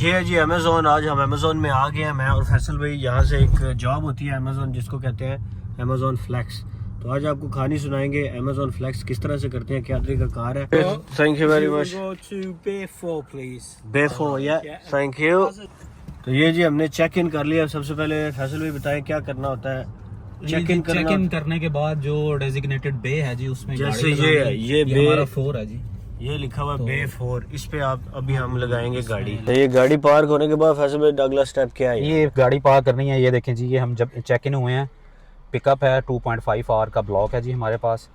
ये है जी अमेज़ोन। आज हम अमेज़ोन में आ गए हैं, मैं और फैसल भाई। यहाँ से एक जॉब होती है अमेज़ोन जिसको कहते हैं अमेज़ोन फ्लेक्स। तो आज आपको कहानी सुनाएंगे अमेज़ोन फ्लेक्स किस तरह से करते हैं, क्या तरीका कार है। Thank you very much. बे4 या थैंक यू। तो ये जी हमने चेक इन कर लिया। सबसे पहले फैसल भाई बताएं क्या करना होता है। चेक इन करने के बाद जो डेजिग्नेटेड बे है जी, उसमें जैसे ये बे हमारा 4 है जी, ये लिखा हुआ बे4, इस पे आप अभी हम लगाएंगे गाड़ी। तो ये गाड़ी पार्क होने के बाद फैसल भाई अगला स्टेप क्या है? ये गाड़ी पार्क करनी है। ये देखें जी, ये हम जब चेक इन हुए हैं, पिकअप है 2.5 आवर का ब्लॉक है जी हमारे पास।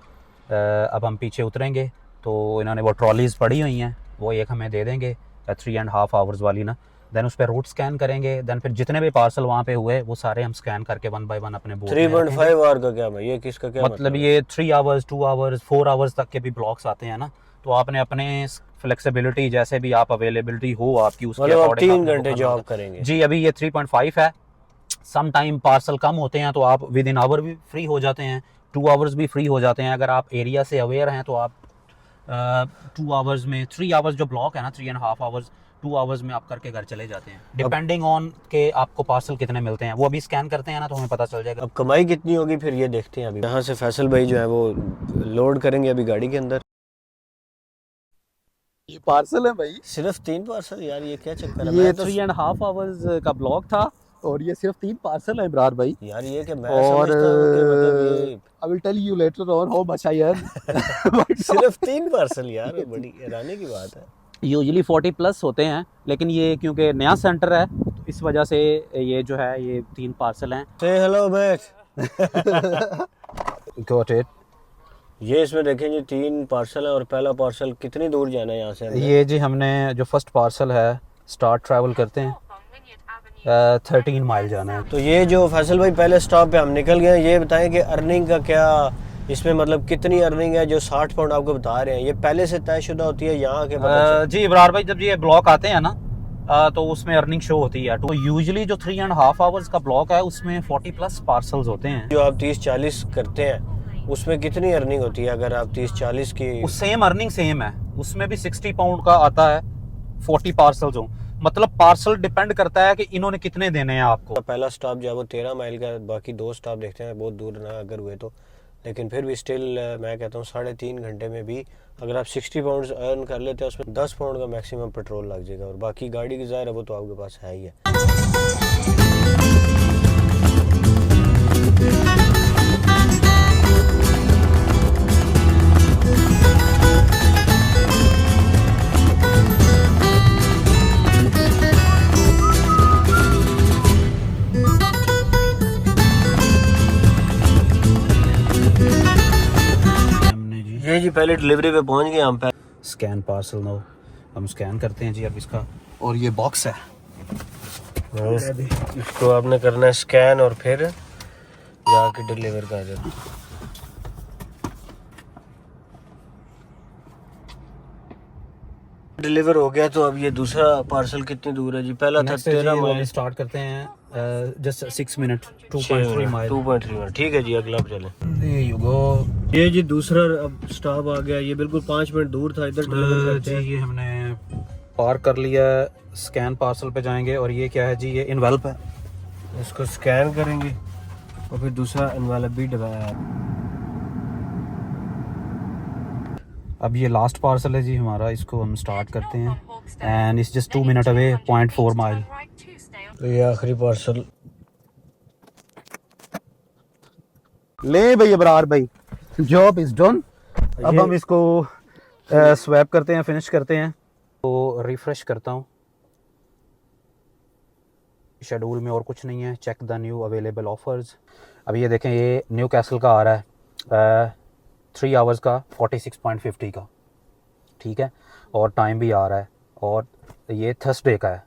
अब हम पीछे उतरेंगे तो इन्होंने वो ट्रॉलीज़ पड़ी हुई हैं, वो एक हमें दे देंगे 3.5 आवर्स वाली ना। देन उस पर रूट स्कैन करेंगे। देन फिर जितने भी पार्सल वहाँ पे हुए वो सारे हम स्कैन करके 1 बाय 1 अपने बोर्ड 3.5 आवर का क्या है? ये किसका क्या मतलब ये 3 आवर्स 2 आवर्स 4 आवर्स तक के भी ब्लॉक्स आते हैं ना। तो आपने अपने फ्लेक्सिबिलिटी जैसे भी आप अवेलेबिलिटी हो आपकी उसके अकॉर्डिंग 3 घंटे जॉब करेंगे जी। अभी ये 3.5 है। सम टाइम पार्सल कम होते हैं तो आप विद इन आवर भी फ्री हो जाते हैं, 2 आवर्स भी फ्री हो जाते हैं। अगर आप एरिया से अवेयर हैं तो आप 2 आवर्स में 3 आवर्स जो ब्लॉक है ना, 3.5 आवर्स 2 आवर्स में आप करके घर चले जाते हैं, डिपेंडिंग ऑन के आपको पार्सल कितने मिलते हैं। वो अभी स्कैन करते हैं ना तो हमें पता चल जाएगा। अब कमाई कितनी होगी फिर ये देखते हैं। अभी यहाँ से फैसल भाई जो है वो लोड करेंगे अभी गाड़ी के अंदर। ये पार्सल है भाई, सिर्फ 3 पार्सल? यार ये क्या चक्कर है? ये मैं तो 3.5 आवर्स का ब्लॉक था और ये सिर्फ 3 पार्सल है इब्रार भाई। यार ये कि मैं और समझता हूँ कि मतलब ये I will tell you later on how much I earn. सिर्फ 3 पार्सल, यार बड़ी हैरानी की बात है। यूजुअली 40 प्लस होते हैं, लेकिन ये क्योंकि नया सेंटर है तो इस वजह से ये जो है ये 3 पार्सल हैं। से हेलो मैट। Got it. ये इसमें देखें जी 3 पार्सल है और पहला पार्सल कितनी दूर जाना है यहाँ से हमें? ये जी हमने जो फर्स्ट पार्सल है स्टार्ट ट्रैवल करते हैं 13 माइल जाना है। तो ये जो फैसल भाई पहले स्टॉप पे हम निकल गए, ये बताएं कि अर्निंग का क्या इसमें मतलब कितनी अर्निंग है? जो 60 पाउंड आपको बता रहे हैं ये पहले से तयशुदा होती है यहाँ के? जी इब्रार भाई, जब ये ब्लॉक आते हैं ना तो उसमें अर्निंग शो होती है। तो यूजुअली जो 3.5 आवर्स का ब्लॉक है उसमें 40 प्लस पार्सल्स होते हैं। जो आप 30-40 करते हैं उसमें कितनी अर्निंग होती है? अगर आप 30-40 की सेम अर्निंग सेम है, उसमें भी 60 पाउंड का आता है 40 पार्सल्स हो। मतलब पार्सल डिपेंड करता है कि इन्होंने कितने देने हैं आपको। पहला स्टॉप जो है वो 13 माइल का, बाकी 2 स्टॉप देखते हैं बहुत दूर ना अगर हुए तो, लेकिन फिर भी स्टिल मैं कहता हूँ 3.5 घंटे में भी अगर आप 60 पाउंड अर्न कर लेते हैं उसमें 10 पाउंड का मैक्सिमम पेट्रोल लग जाएगा और बाकी गाड़ी की ज़ाहिर है वो तो आपके पास है ही है। ये जी पहले डिलीवरी पे पहुंच गए हम। स्कैन पार्सल नो, हम स्कैन करते हैं जी अब इसका। और ये बॉक्स है, इसको आपने करना है स्कैन और फिर जाके डिलीवर कर देना। डिलीवर हो गया। तो अब ये दूसरा पार्सल कितनी दूर है जी? पहला था 13 माइल। स्टार्ट करते हैं जस्ट 6 मिनट 2.3 माइल। 2.3 माइल ठीक है जी। अगला आप चले। There you go। ये जी दूसरा अब स्टॉप आ गया। ये बिल्कुल 5 मिनट दूर था। इधर डिलीवर करते हैं। ये हमने पार कर लिया। स्कैन पार्सल पे जाएंगे और ये क्या है जी? ये इन्वेल्प है, इसको स्कैन करेंगे और फिर दूसरा इन्वेल्प भी दबाया है। अब ये लास्ट पार्सल है जी हमारा, इसको हम स्टार्ट करते हैं and it's just 2 minute away 0.4 mile. तो ये आखिरी पार्सल ले भाई अबरार भाई, जॉब इज डन। अब हम इसको स्वैप करते हैं, फिनिश करते हैं। तो रिफ्रेश करता हूँ, शेड्यूल में और कुछ नहीं है। Check the new available offers. अब ये देखें, ये न्यू कैसल का आ रहा है 3 आवर्स का 46.50 का, ठीक है। और टाइम भी आ रहा है और ये थर्सडे का है।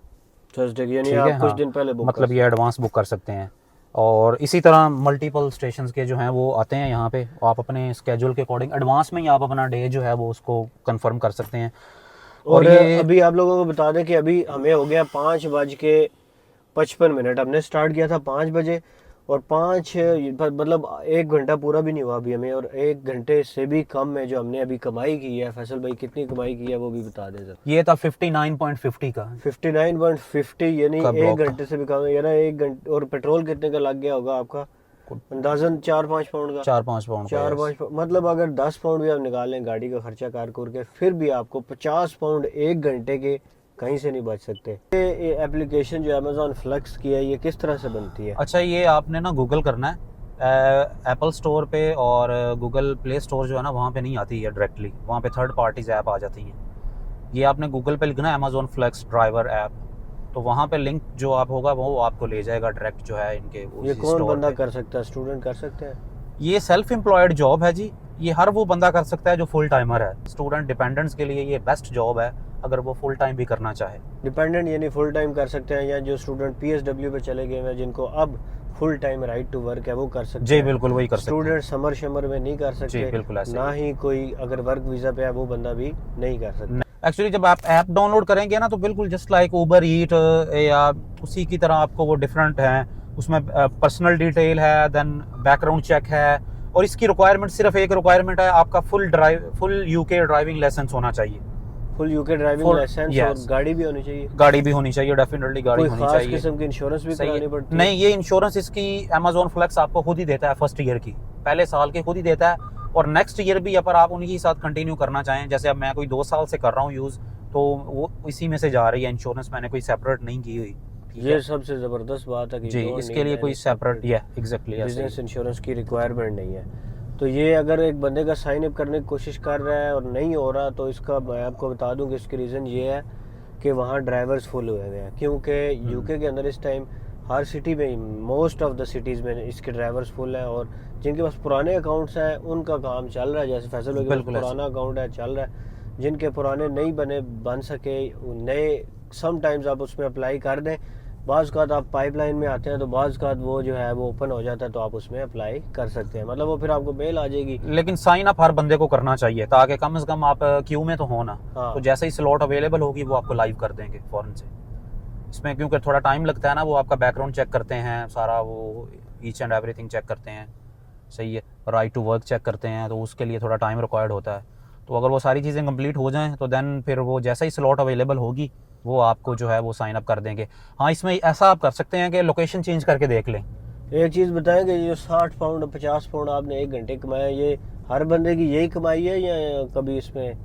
थर्सडे यानी आप कुछ दिन पहले बुक मतलब ये एडवांस बुक कर सकते हैं। और इसी तरह मल्टीपल स्टेशंस के जो हैं वो आते हैं यहाँ पे। आप अपने स्केड्यूल के अकॉर्डिंग एडवांस में ही आप अपना डे जो है वो उसको कंफर्म कर सकते हैं। और ये अभी आप लोगों को बता दें कि अभी हमें हो गया 5:55। हमने स्टार्ट किया था 5 बजे और 5 मतलब 1 घंटा पूरा भी नहीं हुआ अभी हमें, और 1 घंटे से भी कम में जो हमने अभी कमाई की है, फैसल भाई कितनी कमाई की है वो भी बता दे सर। ये था 59.50 का 59.50 यानी का 1 ब्लॉक घंटे से भी कम है, यानी 1 घंटे। और पेट्रोल कितने का लग गया होगा आपका अंदाजन? 4-5 पाउंड का। 4-5 पाउंड का, 4-5 मतलब अगर 10 पाउंड भी आप निकाल लें गाड़ी का खर्चा कार के, फिर भी आपको 50 पाउंड 1 घंटे के कहीं से नहीं बच सकते। ये एप्लीकेशन जो अमेजोन फ्लेक्स की है, ये किस तरह से बनती है? अच्छा, ये आपने ना गूगल करना है एप्पल स्टोर पे, और गूगल प्ले स्टोर जो है ना वहाँ पे नहीं आती है डायरेक्टली, वहाँ पे थर्ड पार्टीज ऐप आ जाती हैं। ये आपने गूगल पे लिखना है अमेजोन फ्लेक्स ड्राइवर ऐप, तो वहाँ पे लिंक जो आप होगा वो आपको ले जाएगा डायरेक्ट जो है इनके ये कौन बंदा कर सकता है? स्टूडेंट कर सकते हैं? ये सेल्फ एम्प्लॉयड जॉब है जी, ये हर वो बंदा कर सकता है जो फुल टाइमर है। स्टूडेंट डिपेंडेंट्स के लिए ये बेस्ट जॉब है अगर वो फुल टाइम भी करना चाहे। डिपेंडेंट यानी फुल टाइम कर सकते हैं, या जो स्टूडेंट PSW पे चले गए हैं जिनको अब full time right to work है वो कर सकते जी हैं? बिल्कुल वही कर सकते हैं। स्टूडेंट समर शमर में नहीं कर जी सकते? बिल्कुल ऐसे ना ही कोई अगर वर्क वीजा पे है वो बंदा भी नहीं कर सकता? एक्चुअली जब आप ऐप डाउनलोड करेंगे ना तो बिल्कुल जस्ट लाइक उबर ईट या उसी की तरह आपको वो डिफरेंट है। उसमें पर्सनल डिटेल है, देन बैकग्राउंड चेक है, और इसकी रिक्वायरमेंट सिर्फ एक रिक्वायरमेंट है, आपका फुल यूके ड्राइविंग लाइसेंस होना चाहिए। फुल यूके ड्राइविंग लाइसेंस, और गाड़ी भी होनी चाहिए? गाड़ी भी होनी चाहिए, डेफिनेटली गाड़ी कोई होनी खास चाहिए। किस्म की इंश्योरेंस भी करानी पड़ती है? नहीं, ये इंश्योरेंस इसकी अमेजोन फ्लेक्स आपको खुद ही देता है, फर्स्ट ईयर की, पहले साल के खुद ही देता है, और नेक्स्ट ईयर भी अगर आप उन्हीं के साथ कंटिन्यू करना चाहें, जैसे अब मैं कोई 2 साल से कर रहा हूँ यूज़, तो वो इसी में से जा रही है इंश्योरेंस, मैंने कोई सेपरेट नहीं की हुई। ये सबसे ज़बरदस्त बात है कि जी, इसके लिए कोई सेपरेट एग्जैक्टली बिजनेस इंश्योरेंस की रिक्वायरमेंट नहीं है। तो ये अगर एक बंदे का साइन अप करने की कोशिश कर रहा है और नहीं हो रहा, तो इसका मैं आपको बता दूं कि इसकी रीज़न ये है कि वहाँ ड्राइवर्स फुल हुए हुए हैं, क्योंकि यूके के अंदर इस टाइम हर सिटी में, मोस्ट ऑफ द सिटीज़ में इसके ड्राइवर्स फुल हैं, और जिनके पास पुराने अकाउंट्स हैं उनका काम चल रहा है, जैसे फैसल भाई के पास पुराना अकाउंट है चल रहा है, जिनके पुराने नहीं बन सके नए समटाइम्स आप उसमें अप्लाई कर दें। बाज़ का आप पाइपलाइन में आते हैं तो बाज़ का वो जो है वो ओपन हो जाता है, तो आप उसमें अप्लाई कर सकते हैं, मतलब वो फिर आपको मेल आ जाएगी। लेकिन साइन अप हर बंदे को करना चाहिए ताकि कम से कम आप क्यू में तो हो ना। हाँ। तो जैसे ही स्लॉट अवेलेबल होगी वो आपको लाइव कर देंगे फौरन से। इसमें क्योंकि थोड़ा टाइम लगता है ना, वो आपका बैकग्राउंड चेक करते हैं सारा, वो ईच एंड एवरीथिंग चेक करते हैं, सही है, राइट टू वर्क चेक करते हैं, तो उसके लिए थोड़ा टाइम रिक्वायर्ड होता है। तो अगर वो सारी चीज़ें कंप्लीट हो जाएं तो देन फिर वो जैसा ही स्लॉट अवेलेबल होगी वो आपको जो है वो साइन अप कर देंगे। हाँ, इसमें ऐसा आप कर सकते हैं कि लोकेशन चेंज करके देख लें। एक चीज़ बताएं कि ये 60 पाउंड 50 पाउंड आपने 1 घंटे कमाया, ये हर बंदे की यही कमाई है या कभी इसमें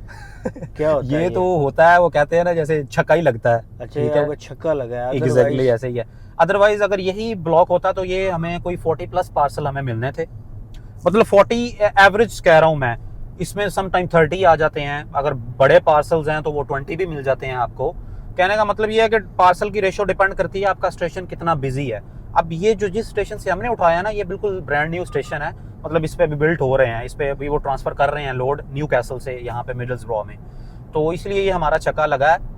क्या होता है? ये तो होता है, वो कहते हैं ना जैसे छक्का ही लगता है। अच्छा, ये आपका छक्का लगा है? एग्जैक्टली ऐसे ही है। अदरवाइज अगर यही ब्लॉक होता तो ये हमें कोई 40+ पार्सल हमें मिलने थे, मतलब 40 एवरेज कह रहा हूँ मैं, इसमें सम टाइम 30 आ जाते हैं, अगर बड़े पार्सल्स हैं तो वो 20 भी मिल जाते हैं आपको। कहने का मतलब ये है कि पार्सल की रेशो डिपेंड करती है आपका स्टेशन कितना बिजी है। अब ये जो जिस स्टेशन से हमने उठाया ना, ये बिल्कुल ब्रांड न्यू स्टेशन है, मतलब इस पे अभी बिल्ट हो रहे हैं, इस पे अभी वो ट्रांसफर कर रहे हैं लोड न्यू कैसल से यहाँ पे मिडल्सब्रो में, तो इसलिए ये हमारा छक्का लगा है।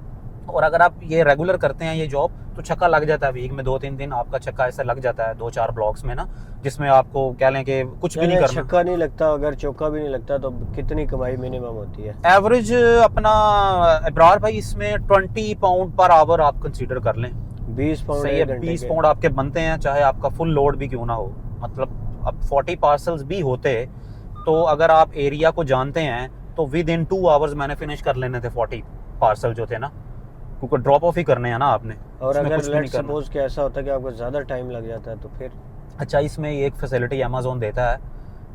और अगर आप ये रेगुलर करते हैं ये जॉब तो छक्का लग जाता है, वीक में 2-3 दिन आपका छक्का ऐसा लग जाता है 2-4 ब्लॉक्स में ना, जिसमें आपको कह लें कि कुछ भी नहीं करना। छक्का नहीं लगता, अगर चौका भी नहीं लगता तो कितनी कमाई मिनिमम होती है? एवरेज अपना इब्रार भाई इसमें 20 पाउंड पर आवर आप कंसीडर कर लें। 20 पाउंड सही है, 20 पाउंड आपके बनते हैं, चाहे आपका फुल लोड भी क्यों ना हो। मतलब अब 40 पार्सल्स भी होते तो अगर आप एरिया को जानते हैं तो विद इन 2 आवर्स मैंने फिनिश कर लेने थे 40 पार्सल जो थे ना, क्योंकि ड्रॉप ऑफ ही करने हैं ना आपने। और अगर लेट्स सपोज कि ऐसा होता है कि आपको ज़्यादा टाइम लग जाता है तो फिर? अच्छा, इसमें एक फैसिलिटी अमेजोन देता है,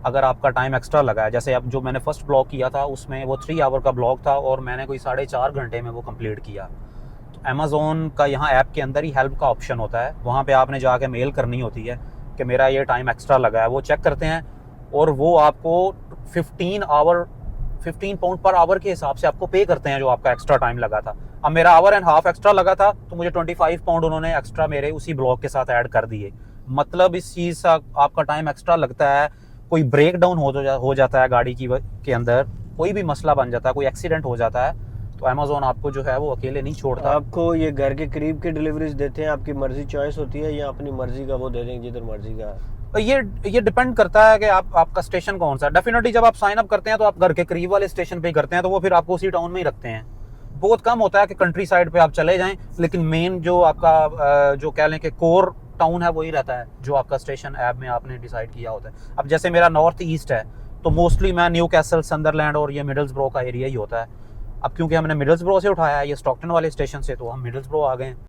अगर आपका टाइम एक्स्ट्रा लगा है, जैसे अब जो मैंने फर्स्ट ब्लॉक किया था उसमें वो 3 आवर का ब्लॉक था और मैंने कोई 4.5 घंटे में वो कंप्लीट किया, तो अमेजोन का यहाँ ऐप के अंदर ही हेल्प का ऑप्शन होता है, वहाँ पे आपने जाके मेल करनी होती है कि मेरा ये टाइम एक्स्ट्रा लगा है, वो चेक करते हैं और वो आपको 15 पाउंड पर आवर के हिसाब से आपको पे करते हैं जो आपका एक्स्ट्रा टाइम लगा था। अब मेरा आवर एंड हाफ एक्स्ट्रा लगा था तो मुझे 25 पाउंड उन्होंने एक्स्ट्रा मेरे उसी ब्लॉक के साथ ऐड कर दिए। मतलब इस चीज़ से आपका टाइम एक्स्ट्रा लगता है, कोई ब्रेक डाउन हो जाता है गाड़ी के अंदर, कोई भी मसला बन जाता है, कोई एक्सीडेंट हो जाता है, तो अमेजोन आपको जो है वो अकेले नहीं छोड़ता। आपको ये घर के करीब की डिलीवरीज देते हैं, आपकी मर्जी चॉइस होती है या अपनी मर्जी का वो दे देंगे जिधर मर्जी का? ये डिपेंड करता है कि आपका स्टेशन कौन सा है। डेफिनेटली जब आप साइन अप करते हैं तो आप घर के करीब वाले स्टेशन पे ही करते हैं, तो वो फिर आपको उसी टाउन में ही रखते हैं। बहुत कम होता है कि कंट्री साइड पे आप चले जाएं, लेकिन मेन जो आपका जो कह लें कि कोर टाउन है वही रहता है जो आपका स्टेशन ऐप में आपने डिसाइड किया होता है। अब जैसे मेरा नॉर्थ ईस्ट है तो मोस्टली मैं न्यू कैसल, संदरलैंड और ये मिडल्सब्रो का एरिया ही होता है। अब क्योंकि हमने मिडल्सब्रो से उठाया है ये स्टॉकटन वाले स्टेशन से, तो हम मिडल्सब्रो आ गए हैं।